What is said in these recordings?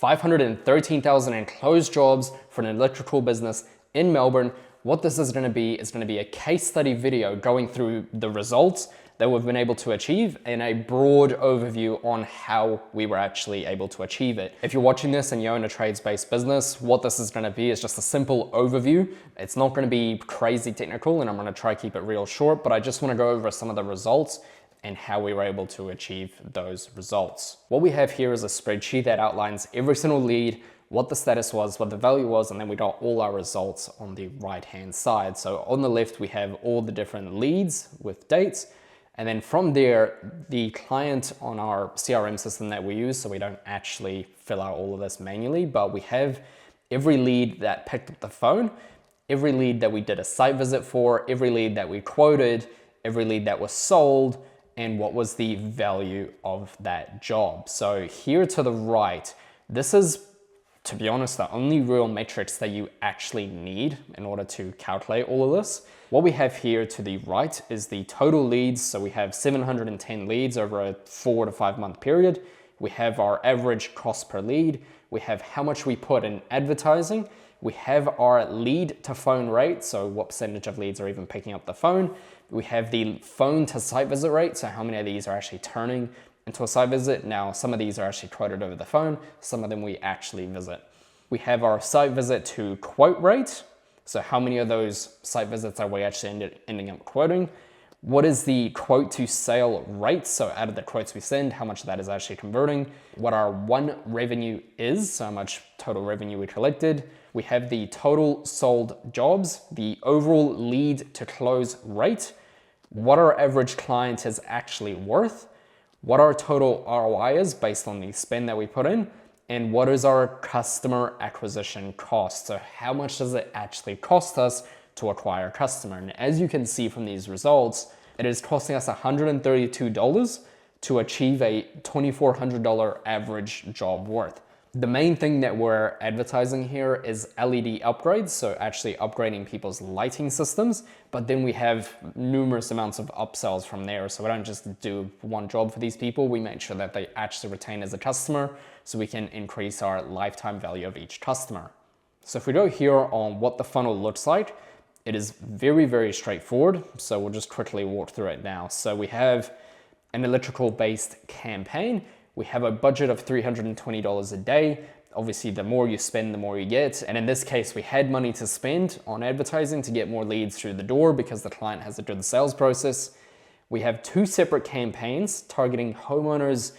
513,000 in closed jobs for an electrical business in Melbourne. What this is going to be a case study video going through the results that we've been able to achieve and a broad overview on how we were actually able to achieve it. If you're watching this and you own a trades-based business, what this is going to be is just a simple overview. It's not going to be crazy technical, and I'm going to try to keep it real short, but I just want to go over some of the results and how we were able to achieve those results. What we have here is a spreadsheet that outlines every single lead, what the status was, what the value was, and then we got all our results on the right-hand side. So on the left, we have all the different leads with dates. And then from there, the client on our CRM system that we use, so we don't actually fill out all of this manually, but we have every lead that picked up the phone, every lead that we did a site visit for, every lead that we quoted, every lead that was sold, and what was the value of that job. So here to the right, this is, to be honest, the only real metrics that you actually need in order to calculate all of this. What we have here to the right is the total leads. So we have 710 leads over a 4 to 5 month period. We have our average cost per lead. We have how much we put in advertising. We have our lead to phone rate. So what percentage of leads are even picking up the phone. We have the phone to site visit rate. So how many of these are actually turning into a site visit. Now, some of these are actually quoted over the phone. Some of them we actually visit. We have our site visit to quote rate. So how many of those site visits are we actually ending up quoting? What is the quote to sale rate? So out of the quotes we send, how much of that is actually converting? What our one revenue is, so how much total revenue we collected. We have the total sold jobs, the overall lead to close rate, what our average client is actually worth, what our total ROI is based on the spend that we put in, and what is our customer acquisition cost. So how much does it actually cost us to acquire a customer? And as you can see from these results, it is costing us $132 to achieve a $2,400 average job worth. The main thing that we're advertising here is LED upgrades, so actually upgrading people's lighting systems, but then we have numerous amounts of upsells from there. So we don't just do one job for these people, we make sure that they actually retain as a customer so we can increase our lifetime value of each customer. So if we go here on what the funnel looks like, it is very, very straightforward. So we'll just quickly walk through it now. So we have an electrical based campaign. We have a budget of $320 a day. Obviously, the more you spend, the more you get. And in this case, we had money to spend on advertising to get more leads through the door because the client has a good sales process. We have 2 separate campaigns targeting homeowners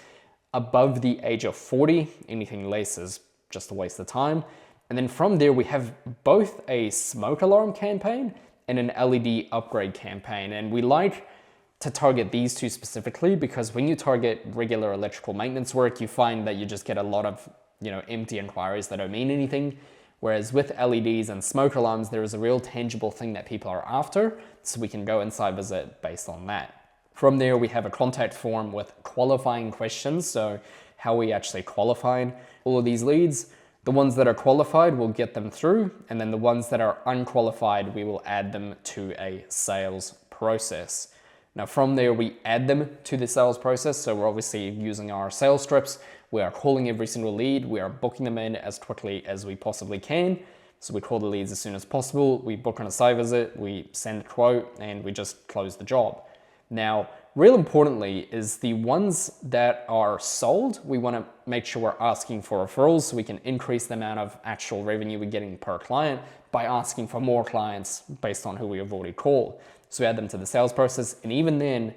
above the age of 40. Anything less is just a waste of time. And then from there, we have both a smoke alarm campaign and an LED upgrade campaign. And we like to target these 2 specifically because when you target regular electrical maintenance work, you find that you just get a lot of, empty inquiries that don't mean anything. Whereas with LEDs and smoke alarms, there is a real tangible thing that people are after, so we can go and site visit based on that. From there, we have a contact form with qualifying questions, so how we actually qualified all of these leads. The ones that are qualified, we'll get them through, and then the ones that are unqualified, we will add them to a sales process. Now from there, we add them to the sales process. So we're obviously using our sales strips. We are calling every single lead. We are booking them in as quickly as we possibly can. So we call the leads as soon as possible. We book on a site visit, we send a quote, and we just close the job. Now, real importantly is the ones that are sold, we want to make sure we're asking for referrals so we can increase the amount of actual revenue we're getting per client by asking for more clients based on who we have already called. So we add them to the sales process, and even then,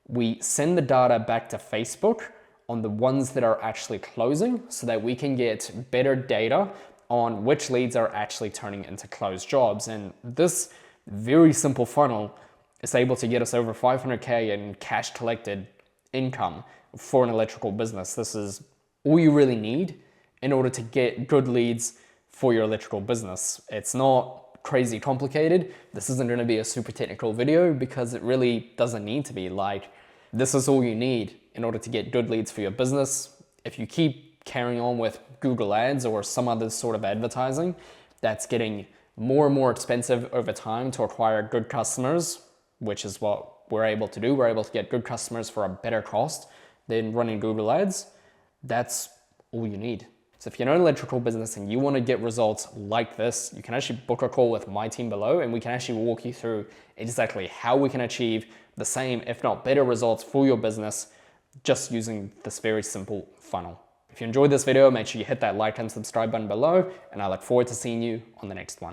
we send the data back to Facebook on the ones that are actually closing so that we can get better data on which leads are actually turning into closed jobs. And this very simple funnel is able to get us over 500K in cash collected income for an electrical business. This is all you really need in order to get good leads for your electrical business. It's not crazy complicated. This isn't going to be a super technical video because it really doesn't need to be. Like, this is all you need in order to get good leads for your business. If you keep carrying on with Google ads or some other sort of advertising that's getting more and more expensive over time to acquire good customers, which is what we're able to do. We're able to get good customers for a better cost than running Google ads. That's all you need. So if you're in an electrical business and you want to get results like this, you can actually book a call with my team below, and we can actually walk you through exactly how we can achieve the same, if not better, results for your business just using this very simple funnel. If you enjoyed this video, make sure you hit that like and subscribe button below, and I look forward to seeing you on the next one.